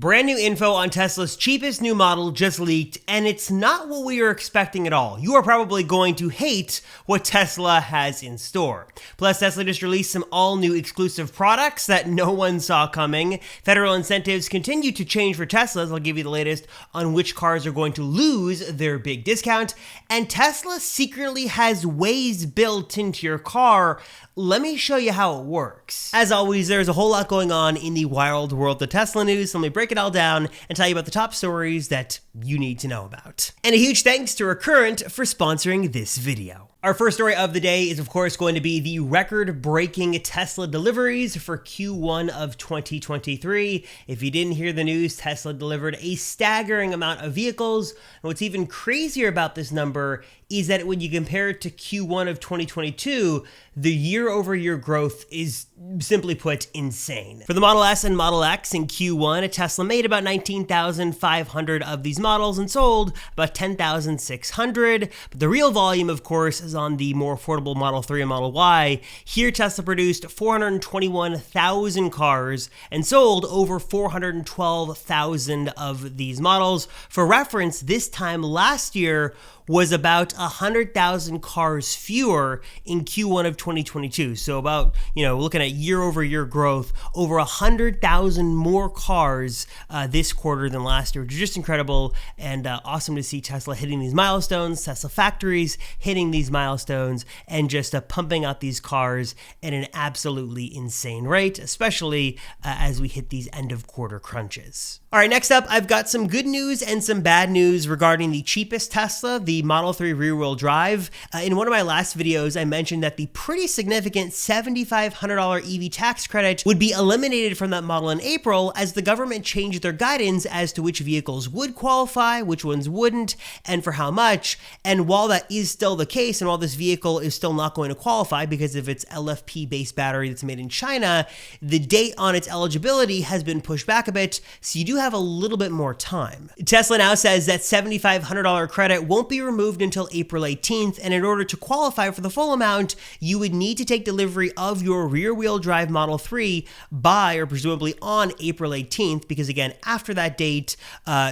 Brand new info on Tesla's cheapest new model just leaked, and it's not what we were expecting at all. You are probably going to hate what Tesla has in store. Plus, Tesla just released some all-new exclusive products that no one saw coming. Federal incentives continue to change for Teslas. I'll give you the latest on which cars are going to lose their big discount. And Tesla secretly has Waze built into your car. Let me show you how it works. As always, there's a whole lot going on in the wild world of Tesla news, so let me break it all down and tell you about the top stories that you need to know about. And a huge thanks to Recurrent for sponsoring this video. Our first story of the day is, of course, going to be the record-breaking Tesla deliveries for Q1 of 2023. If you didn't hear the news, Tesla delivered a staggering amount of vehicles. And what's even crazier about this number is that when you compare it to Q1 of 2022, the year-over-year growth is, simply put, insane. For the Model S and Model X in Q1, Tesla made about 19,500 of these models and sold about 10,600. But the real volume, of course, is on the more affordable Model 3 and Model Y. Here, Tesla produced 421,000 cars and sold over 412,000 of these models. For reference, this time last year was about 100,000 cars fewer in Q1 of 2022. So about, looking at year-over-year growth, over 100,000 more cars this quarter than last year, which is just incredible and awesome to see Tesla hitting these milestones, Tesla factories hitting these milestones, and just pumping out these cars at an absolutely insane rate, especially as we hit these end-of-quarter crunches. All right, next up, I've got some good news and some bad news regarding the cheapest Tesla, the Model 3 rear-wheel drive. In one of my last videos, I mentioned that the pretty significant $7,500 EV tax credit would be eliminated from that model in April as the government changed their guidance as to which vehicles would qualify, which ones wouldn't, and for how much. And while that is still the case, and while this vehicle is still not going to qualify because of its LFP-based battery that's made in China, the date on its eligibility has been pushed back a bit, so you do have a little bit more time. Tesla now says that $7,500 credit won't be removed until April 18th, and in order to qualify for the full amount, you would need to take delivery of your rear-wheel drive Model 3 by, or presumably on, April 18th, because again, after that date,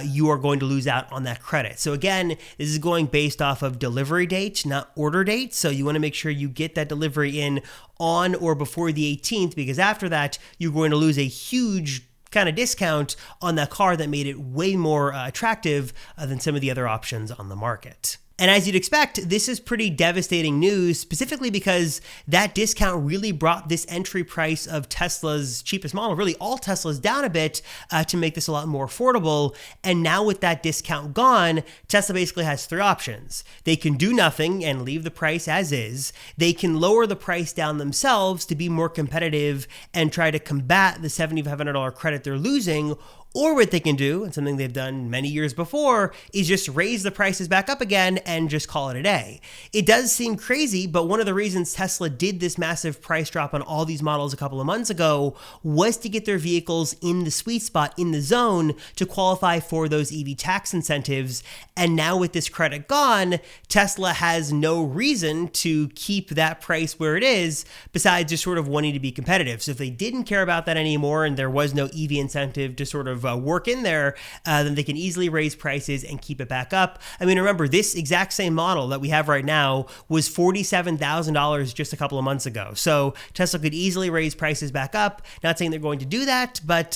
you are going to lose out on that credit. So again, this is going based off of delivery date, not order date, so you want to make sure you get that delivery in on or before the 18th, because after that, you're going to lose a huge kind of discount on that car that made it way more attractive than some of the other options on the market. And as you'd expect, this is pretty devastating news, specifically because that discount really brought this entry price of Tesla's cheapest model, really all Teslas, down a bit to make this a lot more affordable. And now with that discount gone, Tesla basically has three options. They can do nothing and leave the price as is. They can lower the price down themselves to be more competitive and try to combat the $7,500 credit they're losing. Or what they can do, and something they've done many years before, is just raise the prices back up again and just call it a day. It does seem crazy, but one of the reasons Tesla did this massive price drop on all these models a couple of months ago was to get their vehicles in the sweet spot, in the zone, to qualify for those EV tax incentives. And now with this credit gone, Tesla has no reason to keep that price where it is, besides just sort of wanting to be competitive. So if they didn't care about that anymore and there was no EV incentive to sort of work in there, then they can easily raise prices and keep it back up. I mean, remember, this exact same model that we have right now was $47,000 just a couple of months ago. So Tesla could easily raise prices back up. Not saying they're going to do that, but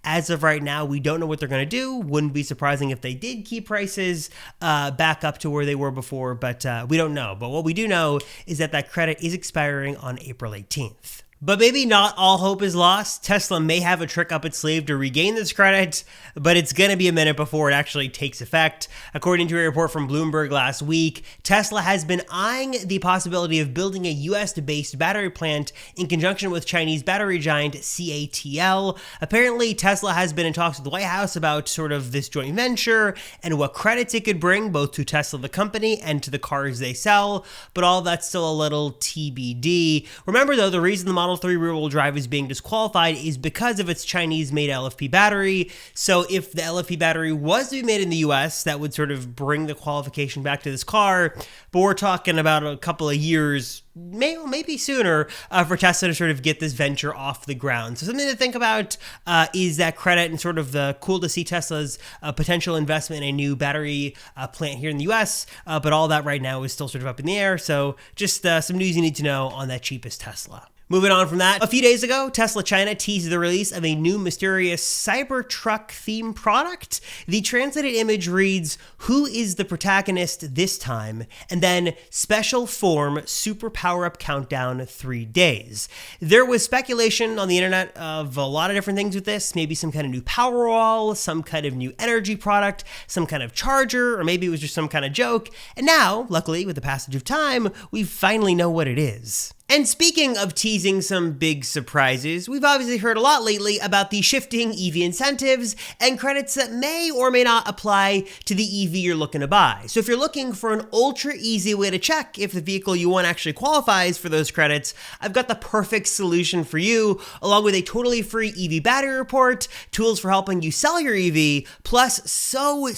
as of right now, we don't know what they're going to do. Wouldn't be surprising if they did keep prices back up to where they were before, but we don't know. But what we do know is that that credit is expiring on April 18th. But maybe not all hope is lost. Tesla may have a trick up its sleeve to regain this credit, but it's going to be a minute before it actually takes effect. According to a report from Bloomberg last week, Tesla has been eyeing the possibility of building a US-based battery plant in conjunction with Chinese battery giant CATL. Apparently, Tesla has been in talks with the White House about sort of this joint venture and what credits it could bring both to Tesla, the company, and to the cars they sell, but all that's still a little TBD. Remember, though, the reason the Model Model 3 rear-wheel drive is being disqualified is because of its Chinese-made LFP battery. So if the LFP battery was to be made in the US, that would sort of bring the qualification back to this car. But we're talking about a couple of years, maybe sooner, for Tesla to sort of get this venture off the ground. So something to think about is that credit and sort of the cool to see Tesla's potential investment in a new battery plant here in the US. But all that right now is still sort of up in the air. So just some news you need to know on that cheapest Tesla. Moving on from that, a few days ago, Tesla China teased the release of a new mysterious Cybertruck theme product. The translated image reads, "Who is the protagonist this time?" And then special form super power-up countdown 3 days. There was speculation on the internet of a lot of different things with this, maybe some kind of new Powerwall, some kind of new energy product, some kind of charger, or maybe it was just some kind of joke. And now, luckily, with the passage of time, we finally know what it is. And speaking of teasing some big surprises, we've obviously heard a lot lately about the shifting EV incentives and credits that may or may not apply to the EV you're looking to buy. So if you're looking for an ultra easy way to check if the vehicle you want actually qualifies for those credits, I've got the perfect solution for you, along with a totally free EV battery report, tools for helping you sell your EV, plus so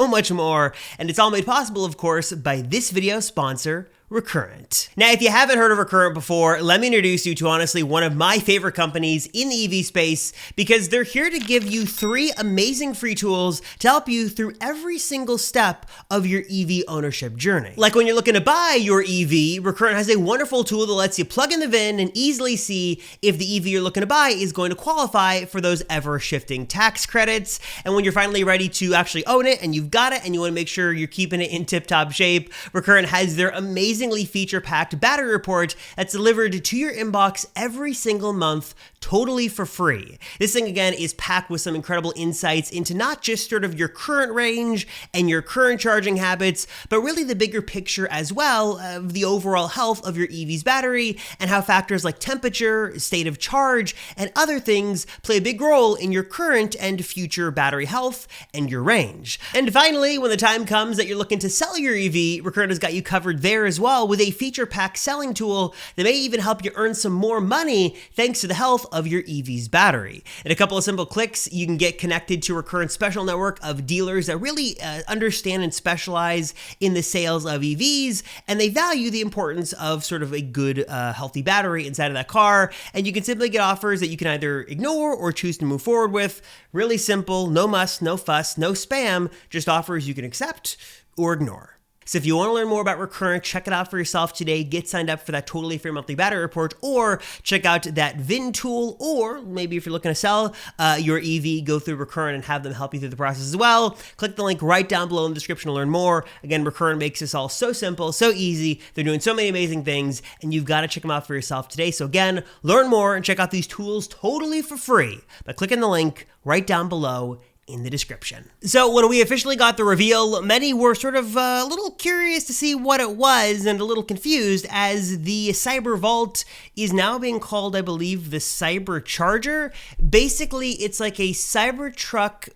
much more. And it's all made possible, of course, by this video sponsor, Recurrent. Now, if you haven't heard of Recurrent before, let me introduce you to honestly one of my favorite companies in the EV space, because they're here to give you 3 amazing free tools to help you through every single step of your EV ownership journey. Like when you're looking to buy your EV, Recurrent has a wonderful tool that lets you plug in the VIN and easily see if the EV you're looking to buy is going to qualify for those ever-shifting tax credits. And when you're finally ready to actually own it and you've got it and you want to make sure you're keeping it in tip-top shape, Recurrent has their amazingly feature-packed battery report that's delivered to your inbox every single month, totally for free. This thing, again, is packed with some incredible insights into not just sort of your current range and your current charging habits, but really the bigger picture as well of the overall health of your EV's battery and how factors like temperature, state of charge, and other things play a big role in your current and future battery health and your range. And finally, when the time comes that you're looking to sell your EV, Recurrent has got you covered there as well, with a feature-packed selling tool that may even help you earn some more money thanks to the health of your EV's battery. In a couple of simple clicks, you can get connected to Recurrent's special network of dealers that really understand and specialize in the sales of EVs, and they value the importance of sort of a good, healthy battery inside of that car. And you can simply get offers that you can either ignore or choose to move forward with. Really simple, no muss, no fuss, no spam, just offers you can accept or ignore. So if you want to learn more about Recurrent, check it out for yourself today. Get signed up for that totally free monthly battery report, or check out that VIN tool, or maybe if you're looking to sell your EV, go through Recurrent and have them help you through the process as well. Click the link right down below in the description to learn more. Again, Recurrent makes this all so simple, so easy. They're doing so many amazing things, and you've got to check them out for yourself today. So again, learn more and check out these tools totally for free by clicking the link right down below in the description. So when we officially got the reveal, many were sort of a little curious to see what it was and a little confused, as the Cyber Vault is now being called, I believe, the Cyber Charger. Basically, it's like a Cybertruck,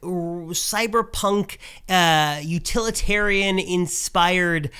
cyberpunk, utilitarian-inspired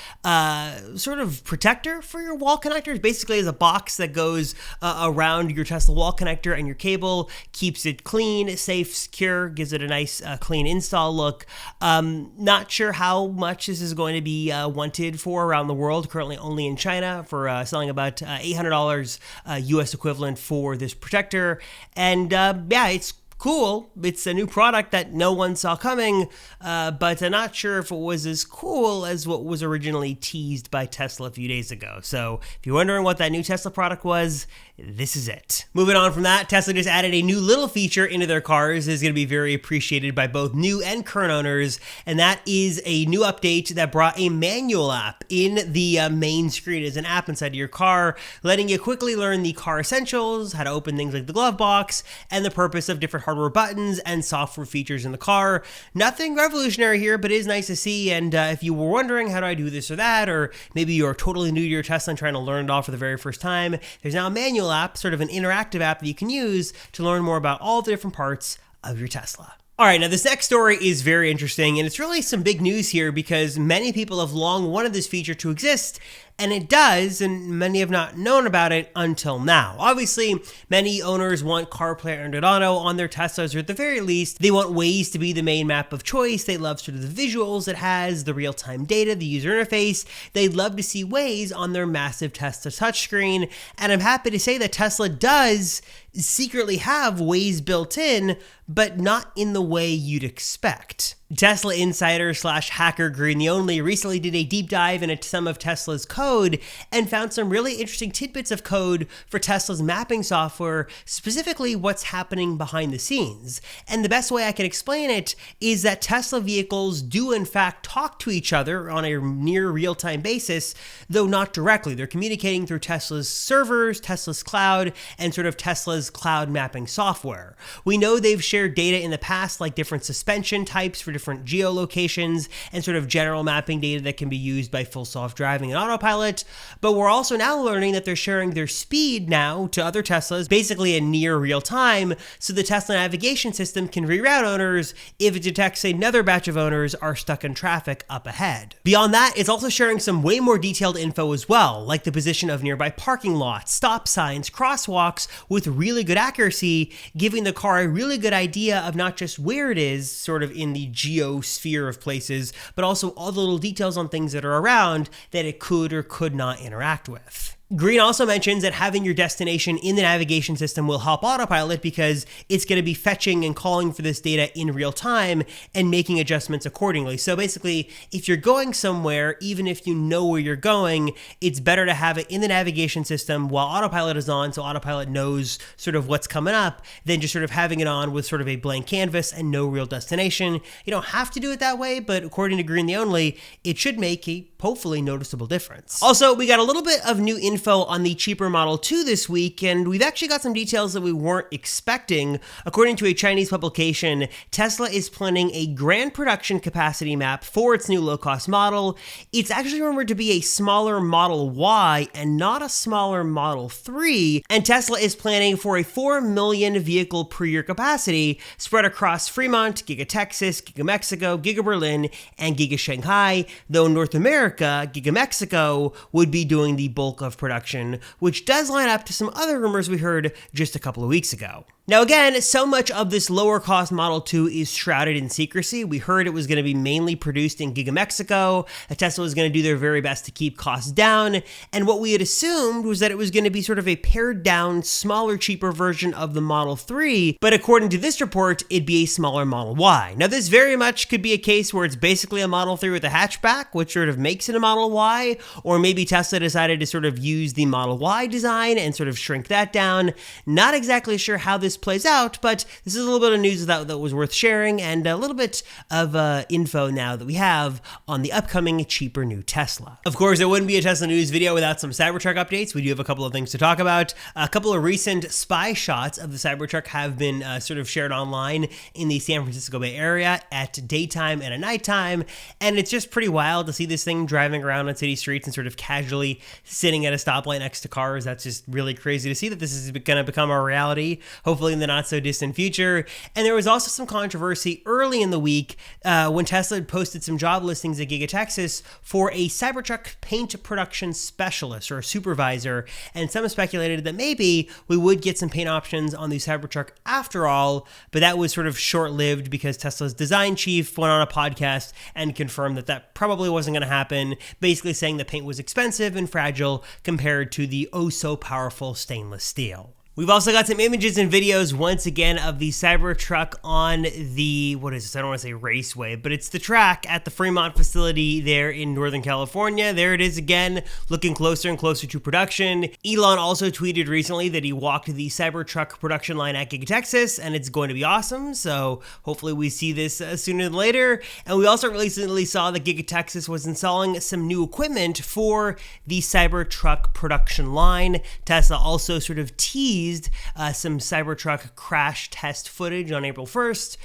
sort of protector for your wall connectors. Basically, it's a box that goes around your Tesla wall connector and your cable, keeps it clean, safe, secure, gives it a nice clean install look. Not sure how much this is going to be wanted for around the world. Currently only in China for selling about $800 US equivalent for this protector. And yeah, it's cool. It's a new product that no one saw coming, but I'm not sure if it was as cool as what was originally teased by Tesla a few days ago. So if you're wondering what that new Tesla product was, this is it. Moving on from that, Tesla just added a new little feature into their cars that is going to be very appreciated by both new and current owners, and that is a new update that brought a manual app in the main screen as an app inside of your car, letting you quickly learn the car essentials, how to open things like the glove box, and the purpose of different hardware buttons and software features in the car. Nothing revolutionary here, but it is nice to see. And if you were wondering, how do I do this or that, or maybe you're totally new to your Tesla and trying to learn it all for the very first time, there's now a manual app, sort of an interactive app that you can use to learn more about all the different parts of your Tesla. All right, now this next story is very interesting, and it's really some big news here because many people have long wanted this feature to exist, and it does, and many have not known about it until now. Obviously, many owners want CarPlay and Android Auto on their Teslas, or at the very least, they want Waze to be the main map of choice. They love sort of the visuals it has, the real-time data, the user interface. They'd love to see Waze on their massive Tesla touchscreen, and I'm happy to say that Tesla does secretly have Waze built in, but not in the way you'd expect. Tesla insider / hacker Green the Only recently did a deep dive into some of Tesla's code and found some really interesting tidbits of code for Tesla's mapping software, specifically what's happening behind the scenes. And the best way I can explain it is that Tesla vehicles do in fact talk to each other on a near real-time basis, though not directly. They're communicating through Tesla's servers, Tesla's cloud, and sort of Tesla's cloud mapping software. We know they've shared data in the past, like different suspension types for different geolocations and sort of general mapping data that can be used by full self-driving and autopilot, but we're also now learning that they're sharing their speed now to other Teslas, basically in near real time, so the Tesla navigation system can reroute owners if it detects another batch of owners are stuck in traffic up ahead. Beyond that, it's also sharing some way more detailed info as well, like the position of nearby parking lots, stop signs, crosswalks, with really good accuracy, giving the car a really good idea of not just where it is, sort of in the geosphere of places, but also all the little details on things that are around that it could or could not interact with. Green also mentions that having your destination in the navigation system will help autopilot because it's going to be fetching and calling for this data in real time and making adjustments accordingly. So basically, if you're going somewhere, even if you know where you're going, it's better to have it in the navigation system while autopilot is on, so autopilot knows sort of what's coming up, than just sort of having it on with sort of a blank canvas and no real destination. You don't have to do it that way, but according to Green the Only, it should make a hopefully noticeable difference. Also, we got a little bit of new info on the cheaper Model 2 this week, and we've actually got some details that we weren't expecting. According to a Chinese publication, Tesla is planning a grand production capacity map for its new low-cost model. It's actually rumored to be a smaller Model Y and not a smaller Model 3, and Tesla is planning for a 4 million vehicle per year capacity spread across Fremont, Giga Texas, Giga Mexico, Giga Berlin, and Giga Shanghai, though North America, Giga Mexico, would be doing the bulk of production, which does line up to some other rumors we heard just a couple of weeks ago. Now again, so much of this lower cost Model 2 is shrouded in secrecy. We heard it was going to be mainly produced in Giga Mexico, that Tesla was going to do their very best to keep costs down, and what we had assumed was that it was going to be sort of a pared down, smaller, cheaper version of the Model 3, but according to this report, it'd be a smaller Model Y. Now this very much could be a case where it's basically a Model 3 with a hatchback, which sort of makes it a Model Y, or maybe Tesla decided to sort of use the Model Y design and sort of shrink that down. Not exactly sure how this plays out, but this is a little bit of news that was worth sharing, and a little bit of info now that we have on the upcoming cheaper new Tesla. Of course, it wouldn't be a Tesla news video without some Cybertruck updates. We do have a couple of things to talk about. A couple of recent spy shots of the Cybertruck have been sort of shared online in the San Francisco Bay Area at daytime and at nighttime, and it's just pretty wild to see this thing driving around on city streets and sort of casually sitting at a stoplight next to cars. That's just really crazy to see that this is going to become a reality, hopefully in the not so distant future. And there was also some controversy early in the week when Tesla had posted some job listings at Giga Texas for a Cybertruck paint production specialist or a supervisor, and some speculated that maybe we would get some paint options on the Cybertruck after all, but that was sort of short-lived because Tesla's design chief went on a podcast and confirmed that that probably wasn't going to happen, basically saying the paint was expensive and fragile compared to the oh-so-powerful stainless steel. We've also got some images and videos once again of the Cybertruck on the, what is this? I don't want to say raceway, but it's the track at the Fremont facility there in Northern California. There it is again, looking closer and closer to production. Elon also tweeted recently that he walked the Cybertruck production line at Giga Texas, and it's going to be awesome. So hopefully we see this sooner than later. And we also recently saw that Giga Texas was installing some new equipment for the Cybertruck production line. Tesla also sort of teased teased some Cybertruck crash test footage on April 1st,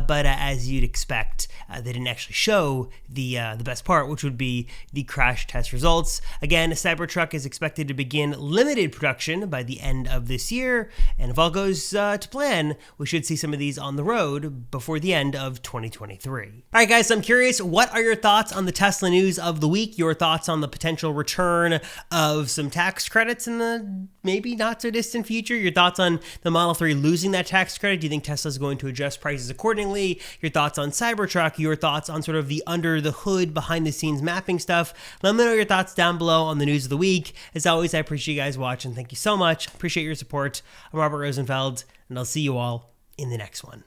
but as you'd expect, they didn't actually show the best part, which would be the crash test results. Again, Cybertruck is expected to begin limited production by the end of this year, and if all goes to plan, we should see some of these on the road before the end of 2023. All right, guys, so I'm curious, what are your thoughts on the Tesla news of the week? Your thoughts on the potential return of some tax credits in the maybe not so distant future? Your thoughts on the Model 3 losing that tax credit? Do you think Tesla's going to adjust prices accordingly? Your thoughts on Cybertruck? Your thoughts on sort of the under the hood, behind the scenes mapping stuff? Let me know your thoughts down below on the news of the week. As always, I appreciate you guys watching. Thank you so much. Appreciate your support. I'm Robert Rosenfeld, and I'll see you all in the next one.